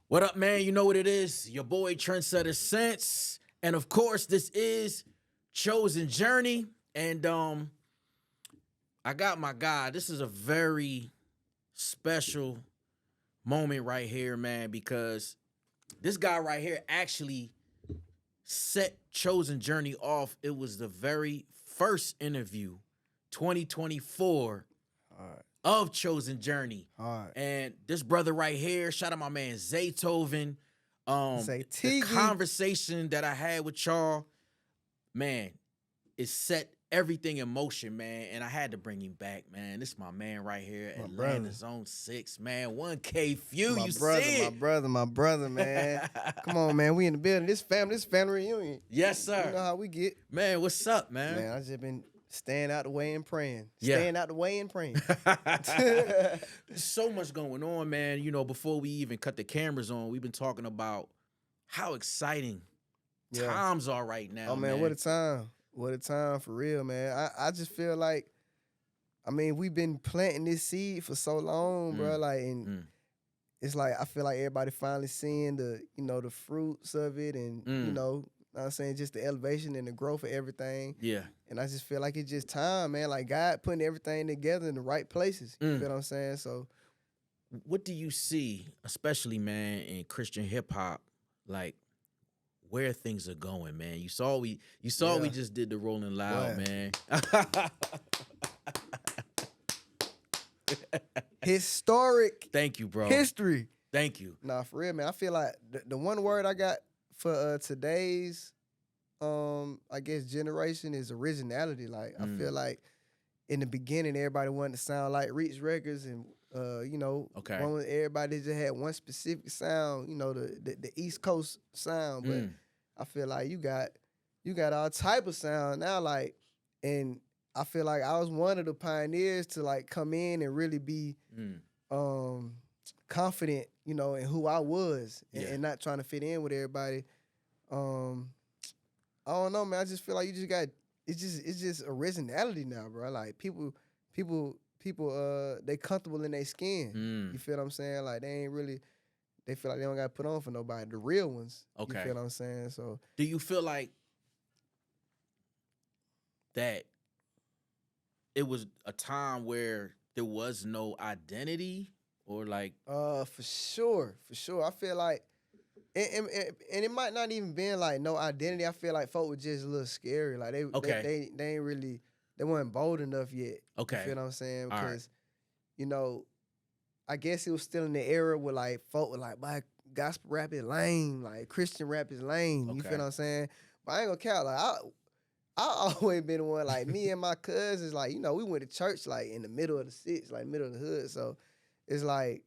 What up, man? You know what it is. Your boy Trendsetter Sense. And of course, this is Chosen Journey. And I got my guy. This is a very special moment right here, man, because this guy right here actually set Chosen Journey off. It was the very first interview, 2024, All right. of Chosen Journey. All right. And this brother right here, shout out my man ZAYTOVEN. Say The TV. conversation that I had with y'all, man, it set everything in motion, man. And I had to bring him back, man. This is my man right here, My Atlanta's Zone 6, man. 1K Phew, My you brother, see my it. brother, man. Come on, man. We in the building. This family reunion. Yes, sir. You know how we get. Man, what's up, man? Man, I just been staying out the way and praying. Yeah. Staying out the way and praying. So much going on, man. You know, before we even cut the cameras on, we've been talking about how exciting Yeah. times are right now. Oh, man, what a time. What a time for real, man. I just feel like, I mean, we've been planting this seed for so long, bro. Like, and it's like, I feel like everybody finally seeing the, the fruits of it and, you know what I'm saying, just the elevation and the growth of everything. Yeah. And I just feel like it's just time, man. Like God putting everything together in the right places. You feel what I'm saying? So What do you see, especially, man, in Christian hip hop, like where things are going, man? You saw we Yeah. just did the Rolling Loud, Wow. man. historic Thank you, bro. history. Thank you. Nah, for real, man. I feel like the one word I got for today's I guess generation is originality. Like I feel like in the beginning everybody wanted to sound like Reach Records and Okay. everybody just had one specific sound, the East Coast sound. But I feel like you got all type of sound now, like, and I feel like I was one of the pioneers to like come in and really be confident, in who I was and not trying to fit in with everybody. I don't know, man. I just feel like you just got it's just originality now, bro. Like people they comfortable in their skin. You feel what I'm saying? Like they feel like they don't got to put on for nobody. The real ones. Okay. You feel what I'm saying? So Do you feel like that it was a time where there was no identity, or like for sure. I feel like and it might not even been like no identity. I feel like folk were just a little scary. Like they ain't really, they weren't bold enough yet. Okay. You feel what I'm saying? All right. Because, I guess it was still in the era where like folk were like, "Boy, gospel rap is lame, like Christian rap is lame." You Okay. feel what I'm saying? But I ain't gonna count. Like I always been the one, like me and my cousins, like, we went to church like in the middle of the six, like middle of the hood. So it's like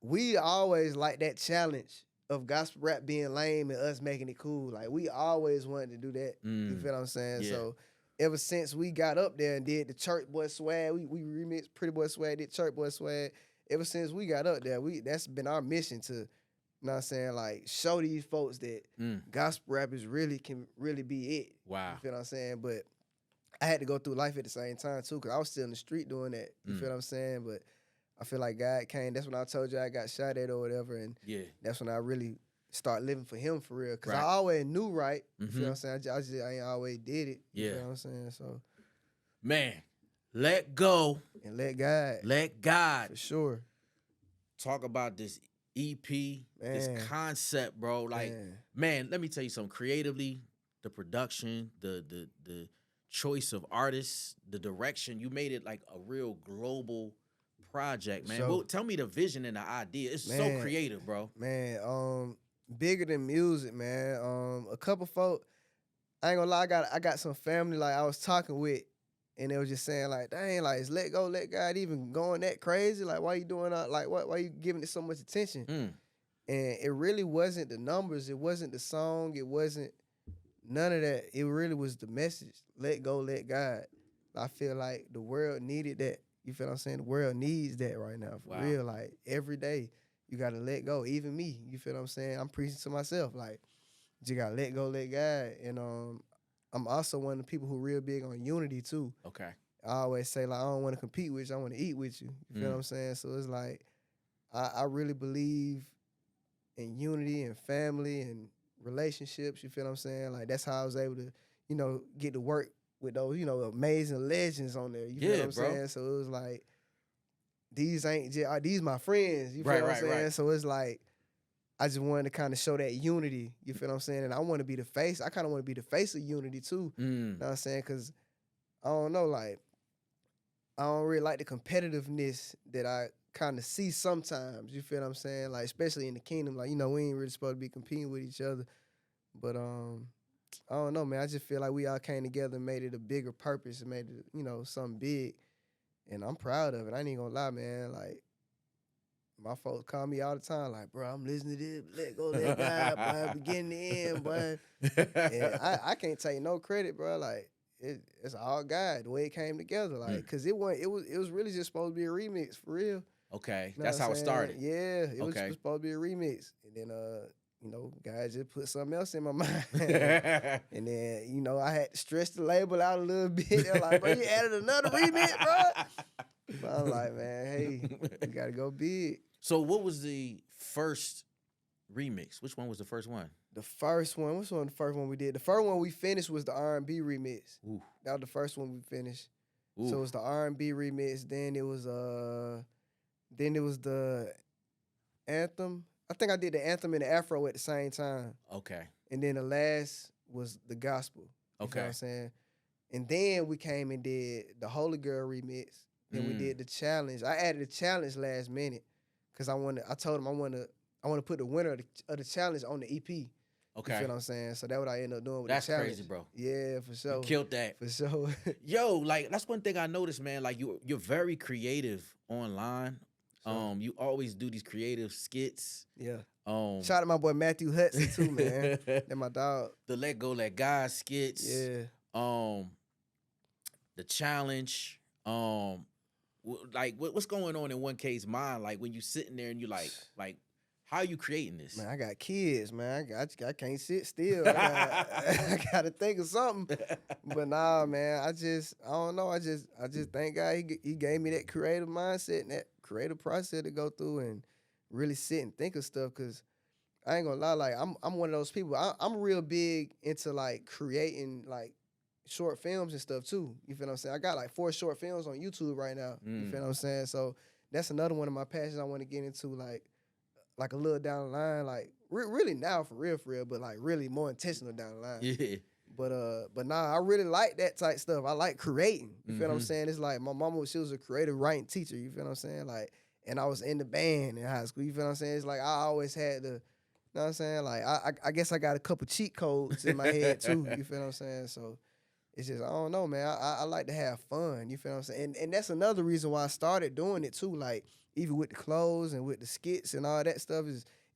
we always like that challenge of gospel rap being lame and us making it cool. Like we always wanted to do that. You feel what I'm saying? Yeah. So ever since we got up there and did the church boy swag, we remixed Pretty Boy Swag, did church boy swag. Ever since we got up there, that's been our mission to, what I'm saying, like show these folks that gospel rappers can really be it. Wow. You feel what I'm saying? But I had to go through life at the same time too, because I was still in the street doing that. You feel what I'm saying? But I feel like God came. That's when I told you I got shot at or whatever, and that's when I really start living for Him for real. Because I always knew right. You feel what I'm saying? I ain't always did it. You feel what I'm saying? So, man, let go and let God. Let God. For sure. Talk about this EP, this concept, bro. Like, man, let me tell you something. Creatively, the production, the choice of artists, the direction, you made it like a real global project, man. Well, tell me the vision and the idea. It's so creative, bro. Man, bigger than music, man. A couple folk, I ain't gonna lie, I got some family like I was talking with, and they was just saying like, dang, like is let go, let God even going that crazy? Like why you doing that? Like why you giving it so much attention? And it really wasn't the numbers, it wasn't the song, it wasn't none of that. It really was the message. Let go, let God. I feel like the world needed that. You feel what I'm saying? The world needs that right now, for real. Like, every day, you got to let go. Even me, you feel what I'm saying? I'm preaching to myself. Like, you got to let go, let God. And I'm also one of the people who real big on unity, too. Okay. I always say, like, I don't want to compete with you. I want to eat with you. You feel what I'm saying? So it's like, I really believe and unity and family and relationships. You feel what I'm saying? Like that's how I was able to, get to work with those, amazing legends on there. You feel what I'm saying? So it was like these ain't just these my friends. You feel what I'm saying? Right. So it's like I just wanted to kind of show that unity. You feel what I'm saying? And I want to be the face. I kind of want to be the face of unity too. You know what I'm saying? Because I don't know, like I don't really like the competitiveness that I kind of see sometimes. You feel what I'm saying? Like especially in the kingdom, like we ain't really supposed to be competing with each other. But I don't know, man. I just feel like we all came together and made it a bigger purpose and made it, something big. And I'm proud of it. I ain't gonna lie, man. Like my folks call me all the time, like, bro, I'm listening to this, let go, let God, boy, beginning to end, boy. And I can't take no credit, bro. Like it's all God, the way it came together, like, cause it was really just supposed to be a remix for real. Okay, You know that's how it started. Yeah, it was Okay. supposed to be a remix, and then God just put something else in my mind, and then I had to stretch the label out a little bit. They're like, bro, you added another remix, bro. But I'm like, man, hey, you gotta go big. So what was the first remix? Which one was the first one? The first one, which one? The first one we did. The first one we finished was the R&B remix. Ooh. That was the first one we finished. Ooh. So it was the R&B remix. Then it was the anthem. I think I did the anthem and the afro at the same time. Okay. And then the last was the gospel. You know what I'm saying? And then we came and did the Holy Girl remix. Then we did the challenge. I added the challenge last minute because I told him I want to put the winner of the challenge on the EP. Okay. You feel what I'm saying? So that's what I ended up doing with That's the challenge. crazy, bro. Yeah, for sure. You killed that. For sure. Yo, like that's one thing I noticed, man. Like you're very creative online. Sure. You always do these creative skits. Yeah. Shout out to my boy Matthew Hudson too, man. That's my dog. The Let Go, Let God skits. Yeah. The challenge. Like what's going on in 1K's mind? Like when you sitting there and you like how are you creating this? Man, I got kids, man. I can't sit still. I gotta think of something. But nah, man. I don't know. I just thank God he gave me that creative mindset and that creative process to go through and really sit and think of stuff. Cause I ain't gonna lie, like I'm one of those people. I'm real big into like creating like short films and stuff too. You feel what I'm saying? I got like 4 short films on YouTube right now. You feel what I'm saying? So that's another one of my passions I want to get into, like a little down the line, like really now for real, but like really more intentional down the line. Yeah. But nah, I really like that type stuff. I like creating. You feel what I'm saying? It's like my mama, she was a creative writing teacher. You feel what I'm saying? Like, and I was in the band in high school. You feel what I'm saying? It's like I always had the, you know what I'm saying? Like I guess I got a couple cheat codes in my head too. You feel what I'm saying? So it's just I don't know, man. I like to have fun. You feel what I'm saying? And that's another reason why I started doing it too. Like even with the clothes and with the skits and all that stuff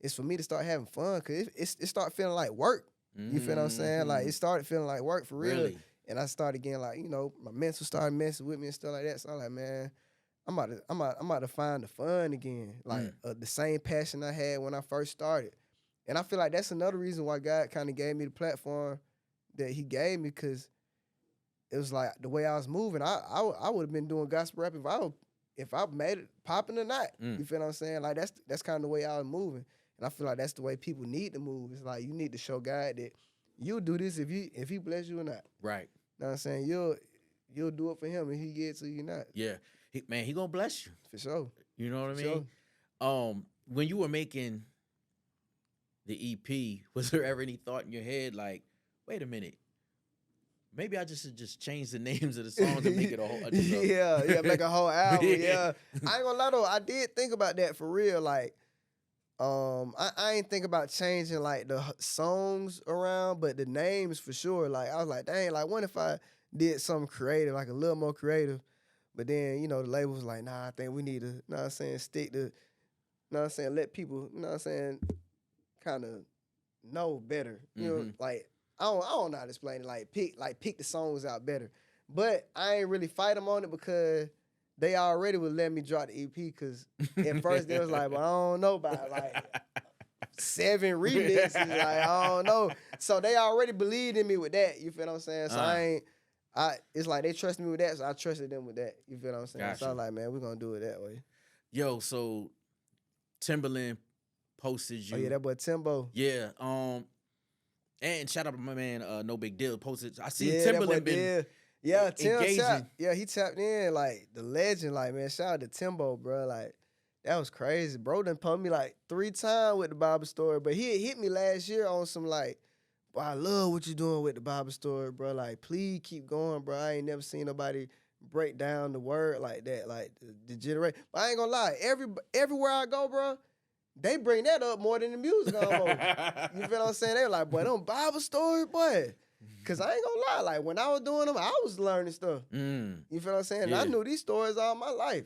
is for me to start having fun because it start feeling like work. You feel what I'm saying? Like it started feeling like work for real. Really? And I started getting like, my mental started messing with me and stuff like that. So I'm like, man, I'm about to find the fun again. Like the same passion I had when I first started. And I feel like that's another reason why God kind of gave me the platform that he gave me because it was like the way I was moving. I would have been doing gospel rap if I made it popping or not. You feel what I'm saying? Like that's kind of the way I was moving. And I feel like that's the way people need to move. It's like you need to show God that you'll do this if he bless you or not. Right. You know what I'm saying? You'll do it for him and he gets to you not. Yeah. He gonna bless you. For sure. You know what I Sure. mean? When you were making the EP, was there ever any thought in your head like, wait a minute, maybe I should just change the names of the songs and make it a whole yeah, make a whole album. Yeah. I ain't gonna lie though, I did think about that for real. Like, I ain't think about changing like the songs around, but the names for sure. Like I was like, dang, like what if I did something creative, like a little more creative? But then, the label was like, nah, I think we need to, you know what I'm saying, stick to, you know what I'm saying, let people, you know what I'm saying, kind of know better. You know, like I don't know how to explain it. Like pick the songs out better. But I ain't really fight them on it because they already would let me drop the EP because at first they was like, well, I don't know about like 7 remixes. Like, I don't know. So they already believed in me with that. You feel what I'm saying? So it's like they trusted me with that, so I trusted them with that. You feel what I'm saying? Gotcha. So I'm like, man, we're gonna do it that way. Yo, so Timberland posted you. Oh yeah, that boy Timbo. Yeah. And shout out to my man, No Big Deal posted. I see Yeah, Timberland that boy been did. Yeah, Tim engaging. tapped. Yeah, he tapped in like the legend. Like, man, shout out to Timbo, bro. Like, that was crazy. Bro done pumped me like 3 times with the Bible story. But he had hit me last year on some like, boy, I love what you doing with the Bible story, bro. Like, please keep going, bro. I ain't never seen nobody break down the word like that. Like the generation. But I ain't gonna lie, everywhere I go, bro, they bring that up more than the music almost. You feel what I'm saying? They were like, boy, them Bible stories, boy. Cause I ain't gonna lie, like when I was doing them, I was learning stuff. You feel what I'm saying? Yeah. I knew these stories all my life.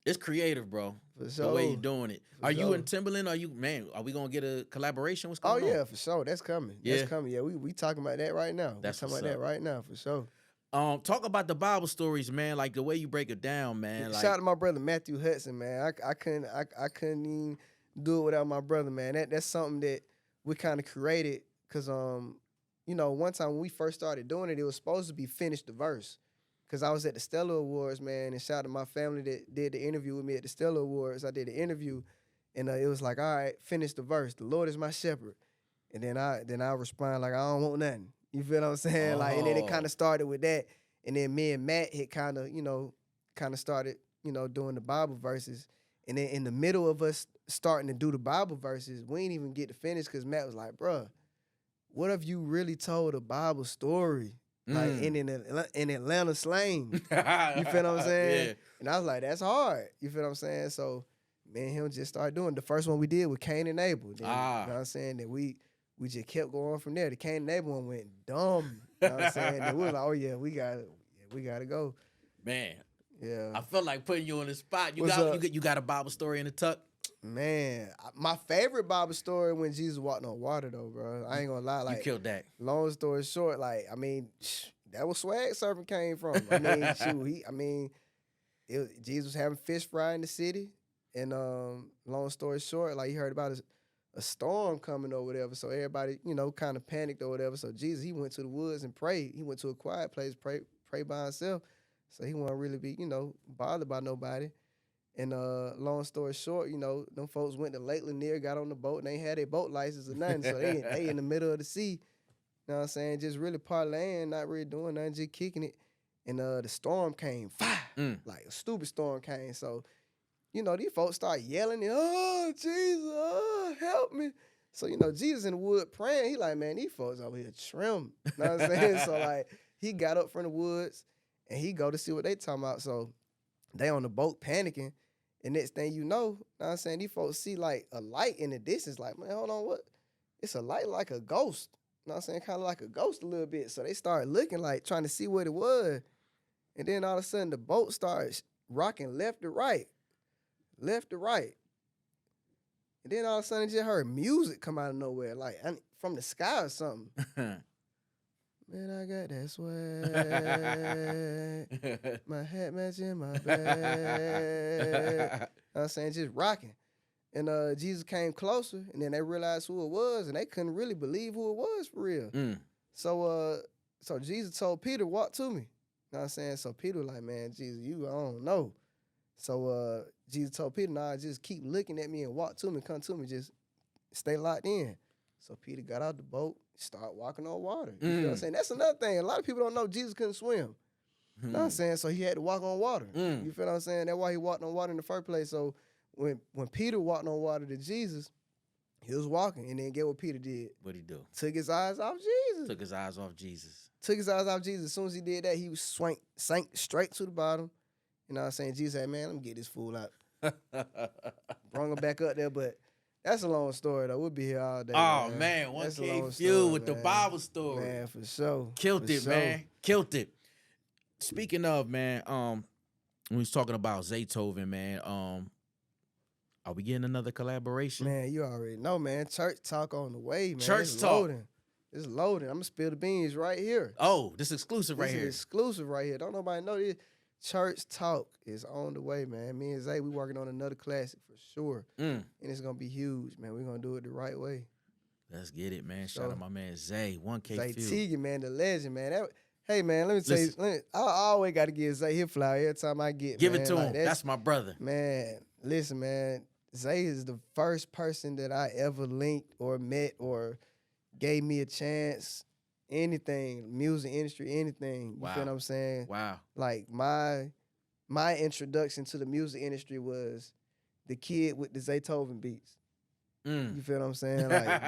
It's creative, bro. For sure. The way you doing it. For Are you sure. and Timberland? Are we gonna get a collaboration? What's Oh going on? yeah, for sure. That's coming. Yeah. That's coming. Yeah, we talking about that right now. That's we talking what's about that up. right now, for sure. Talk about the Bible stories, man. Like the way you break it down, man. Like, Shout out to my brother Matthew Hudson, man. I couldn't even do it without my brother, man. That's something that we kind of created because you know, one time when we first started doing it, it was supposed to be finish the verse. Cause I was at the Stellar Awards, man, and shout out to my family that did the interview with me at the Stellar Awards. I did the interview, and it was like, all right, finish the verse. The Lord is my shepherd, and then I respond like, I don't want nothing. You feel what I'm saying? Like, and then it kind of started with that, and then me and Matt had kind of started, doing the Bible verses, and then in the middle of us starting to do the Bible verses, we didn't even get to finish because Matt was like, bruh, what if you really told a Bible story? Like in Atlanta slang. You feel what I'm saying? Yeah. And I was like, that's hard. You feel what I'm saying? So me and him just started doing the first one we did with Cain and Abel. Then, you know what I'm saying? That we just kept going from there. The Cain and Abel one went dumb. You know what I'm saying? Then we was like, oh yeah, we gotta go. Man. Yeah. I felt like putting you on the spot. You got a Bible story in the tuck? Man, my favorite Bible story when Jesus walked on water, though, bro. I ain't gonna lie. Like, You killed that. Long story short, like, I mean, that was Swag Surfing came from. I mean, Jesus was having fish fry in the city, and long story short, like, he heard about a storm coming or whatever, so everybody, kind of panicked or whatever. So Jesus, he went to the woods and prayed. He went to a quiet place, pray by himself, so he wouldn't really be, bothered by nobody. And long story short, them folks went to Lake Lanier, got on the boat, and they ain't had their boat license or nothing. So they in the middle of the sea, you know what I'm saying, just really parlaying, not really doing nothing, just kicking it. And the storm came, like a stupid storm came. So, these folks start yelling, oh, Jesus, oh, help me. So, Jesus in the wood praying, he like, man, these folks over here trim. You know what I'm saying? So, like, he got up from the woods, and he go to see what they talking about. So, they on the boat panicking. And next thing you know what I'm saying, these folks see like a light in the distance, like, man, hold on, what? It's a light like a ghost. You know what I'm saying? Kind of like a ghost a little bit. So they started looking like trying to see what it was. And then all of a sudden the boat starts rocking left to right. Left to right. And then all of a sudden I just heard music come out of nowhere, like from the sky or something. Man, I got that swag. My hat matching my bag. You know what I'm saying? Just rocking. And Jesus came closer, and then they realized who it was, and they couldn't really believe who it was for real. So Jesus told Peter, walk to me. You know what I'm saying? So Peter was like, man, Jesus, I don't know. So Jesus told Peter, nah, just keep looking at me and walk to me, come to me, just stay locked in. So Peter got out the boat, start walking on water. You know what I'm saying? That's another thing. A lot of people don't know Jesus couldn't swim. You know what I'm saying? So he had to walk on water. You feel what I'm saying? That's why he walked on water in the first place. So when Peter walked on water to Jesus, he was walking, and then get what Peter did. What'd he do? Took his eyes off Jesus. Took his eyes off Jesus. Took his eyes off Jesus. As soon as he did that, he was sank straight to the bottom. You know what I'm saying? Jesus said, man, let me get this fool out. Brought him back up there, but that's a long story, though. We'll be here all day. Oh, man. 1K Phew with the Bible story. Man, for sure. Killed it, man. Killed it. Speaking of, man, we was talking about ZAYTOVEN, man, are we getting another collaboration? Man, you already know, man. Church talk on the way, man. Church talk. Loading. It's loading. I'm going to spill the beans right here. Oh, this exclusive right This here. is exclusive right here. Don't nobody know this. Church talk is on the way, man. Me and Zay, we working on another classic for sure. And it's going to be huge, man. We're going to do it the right way. Let's get it, man. Shout out my man Zay, 1K Zay Phew. Teagan, man, the legend, man. Hey, man, let me tell you, I always got to give Zay his flower every time I get, Give man. it to like, him. That's my brother. Man, listen, man. Zay is the first person that I ever linked or met or gave me a chance. Anything, music industry, anything. You feel Wow. what I'm saying? Wow. Like my introduction to the music industry was the kid with the ZAYTOVEN beats. Mm. You feel what I'm saying? Like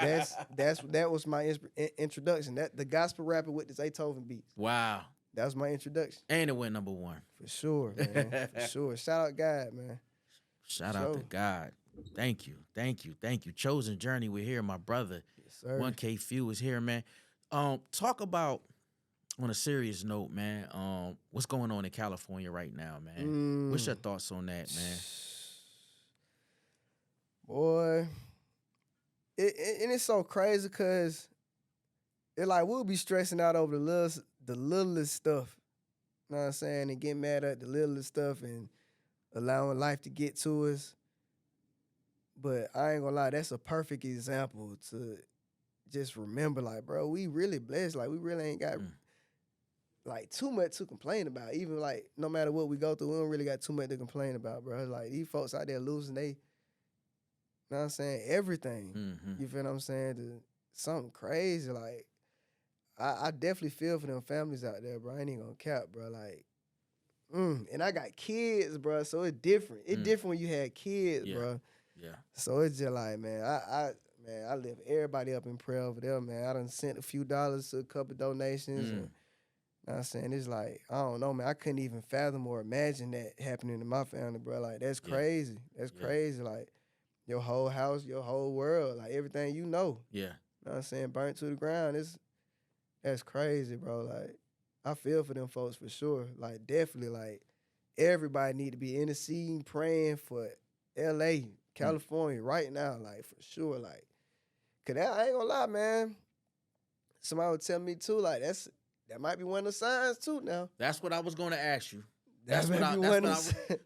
that was my introduction. That the gospel rapper with the ZAYTOVEN beats. Wow. That was my introduction. And it went #1. For sure, man. For sure. Shout out God, man. Shout out to God. Thank you. Thank you. Thank you. Chosen Journey, we're here, my brother. Yes, sir. 1K Phew is here, man. Talk about, on a serious note, man, what's going on in California right now, man? What's your thoughts on that, man? Boy, and it's so crazy because it like we'll be stressing out over the littlest stuff. You know what I'm saying? And getting mad at the littlest stuff and allowing life to get to us. But I ain't gonna lie, that's a perfect example to just remember, like, bro, we really blessed. Like, we really ain't got like too much to complain about. Even like no matter what we go through, we don't really got too much to complain about, bro. Like these folks out there losing they, you know what I'm saying, everything. Mm-hmm. You feel what I'm saying? Something crazy. Like I definitely feel for them families out there, bro. I ain't even gonna cap, bro. Like, and I got kids, bro. So it's different. It's different when you had kids, bro. Yeah. So it's just like, man, I lift everybody up in prayer over there, man. I done sent a few dollars to a couple donations. And, you know what I'm saying? It's like, I don't know, man. I couldn't even fathom or imagine that happening to my family, bro. Like, that's crazy. That's crazy. Like, your whole house, your whole world, like, everything you know. Yeah. You know what I'm saying? Burnt to the ground. That's crazy, bro. Like, I feel for them folks for sure. Like, definitely, like, everybody need to be interceding, praying for L.A., California right now, like, for sure. Like, cause I ain't gonna lie, man. Somebody would tell me too, like, that might be one of the signs too now. That's what I was gonna ask you.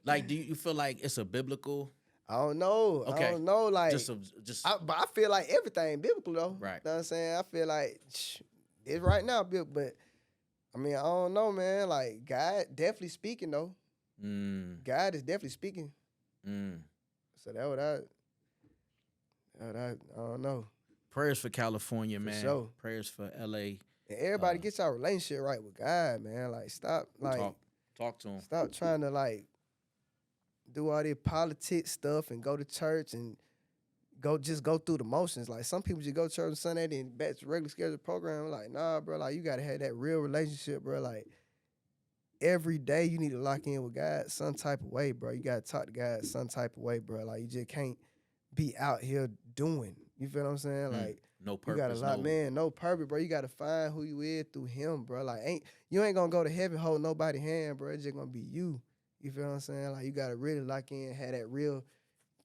Like, do you feel like it's a biblical? I don't know. Okay. I don't know. Like, but I feel like everything biblical though. Right. You know what I'm saying? I feel like it's right now, but I mean, I don't know, man. Like, God definitely speaking though. God is definitely speaking. So that what I don't know. Prayers for California, man. Sure. Prayers for LA. And everybody get y'all relationship right with God, man. Like, stop, like, talk to him. Stop trying to like do all this politics stuff and go to church and go through the motions. Like, some people just go to church on Sunday and back to regular scheduled program. Like, nah, bro. Like, you gotta have that real relationship, bro. Like, every day you need to lock in with God some type of way, bro. You gotta talk to God some type of way, bro. Like, you just can't be out here doing. You feel what I'm saying? Like, no purpose. You gotta no purpose, bro. You gotta find who you is through Him, bro. Like, you ain't gonna go to heaven hold nobody hand, bro. It's just gonna be you. You feel what I'm saying? Like, you gotta really lock in, have that real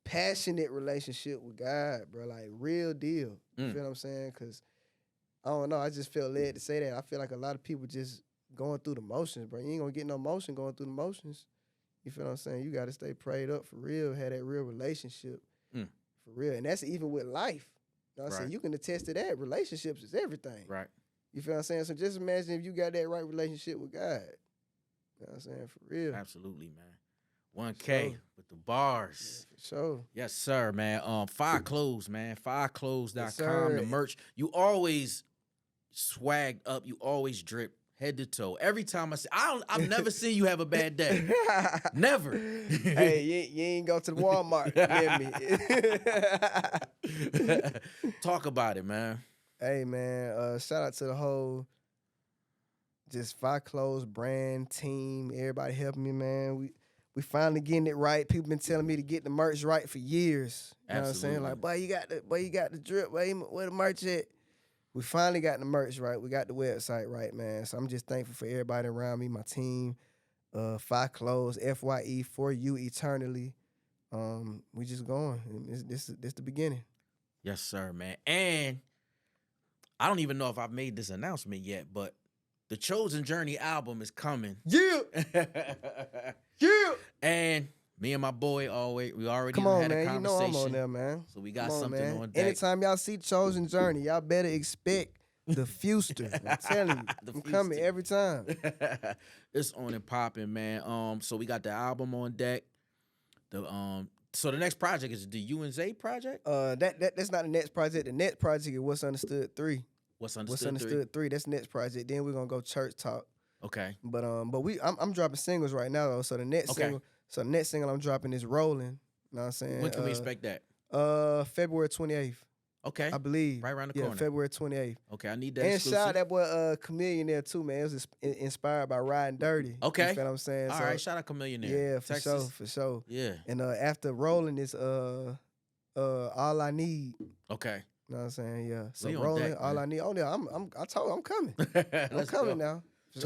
passionate relationship with God, bro. Like, real deal. You feel what I'm saying? Cause I don't know. I just feel led to say that. I feel like a lot of people just going through the motions, bro. You ain't gonna get no motion going through the motions. You feel what I'm saying? You gotta stay prayed up for real, have that real relationship for real. And that's even with life. You know what I'm saying? You can attest to that. Relationships is everything. Right. You feel what I'm saying? So just imagine if you got that right relationship with God. You know what I'm saying? For real. Absolutely, man. 1K with the bars. Yeah, for sure. Yes, sir, man. Fire Clothes, man. Fireclothes.com, yes, the merch. You always swagged up. You always drip head to toe. Every time I say, I've never seen you have a bad day. Never. Hey, you ain't go to the Walmart. You get me? Talk about it, man. Hey, man. Shout out to the whole just Fire Clothes brand team. Everybody helping me, man. We finally getting it right. People been telling me to get the merch right for years. You know what I'm saying? Like, boy, you got the drip. Where the merch at? We finally got the merch right. We got the website right, man. So I'm just thankful for everybody around me, my team. Fire Clothes, FYE, for you eternally. We just going. This the beginning. Yes, sir, man. And I don't even know if I've made this announcement yet, but the Chosen Journey album is coming. Yeah. Yeah. And me and my boy we already Come on, had man. a conversation. You know I'm on there, man. So we got something on deck. Anytime y'all see Chosen Journey, y'all better expect the Fewster. I'm telling you. I'm coming every time. It's on and popping, man. So we got the album on deck. The So the next project is the You and Zay project? That's not the next project. The next project is What's Understood 3. What's What's Understood 3? Understood 3. That's the next project. Then we're gonna go Church Talk. Okay. But I'm dropping singles right now though. So the next single I'm dropping is Rolling. You know what I'm saying? When can we expect that? February 28th. Okay. I believe. Right around the corner. February 28th. Okay, I need that And exclusive. shout out that boy Chameleon there too, man. It was inspired by Riding Dirty. Okay. You feel what I'm saying? All right, shout out Chameleon there. Yeah, Texas. for sure. Yeah. And after Rolling is All I Need. Okay. You know what I'm saying? Yeah. So We on Rolling, deck, All man. I Need. Oh yeah, I told you I'm coming. I'm Let's coming go. now.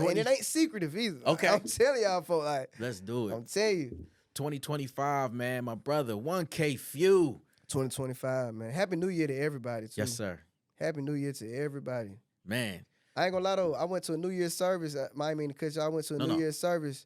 And it ain't secretive either. Okay. I'm telling y'all folks, like, Let's do it. I'm telling you. 2025, man. My brother, 1K Phew. 2025, man. Happy New Year to everybody, too. Yes, sir. Happy New Year to everybody. Man. I ain't gonna lie though, I went to a New Year's service. I mean, because I went to a New Year's service,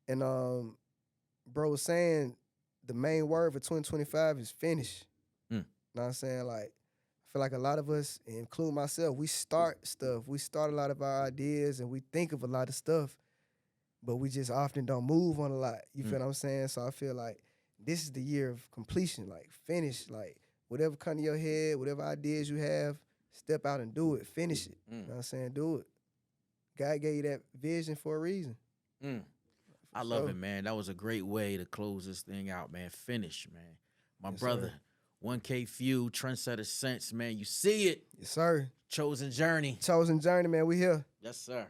and bro was saying the main word for 2025 is finish. Know what I'm saying? Like, I feel like a lot of us, including myself, we start stuff. We start a lot of our ideas, and we think of a lot of stuff, but we just often don't move on a lot. You feel what I'm saying? So I feel like this is the year of completion, like finish, like whatever come to your head, whatever ideas you have, step out and do it, finish it. You know what I'm saying? Do it. God gave you that vision for a reason. I love it, man. That was a great way to close this thing out, man. Finish, man. My brother, sir. 1K Phew, Trendsetter Sense, man. You see it. Yes, sir. Chosen Journey. Chosen Journey, man. We here. Yes, sir.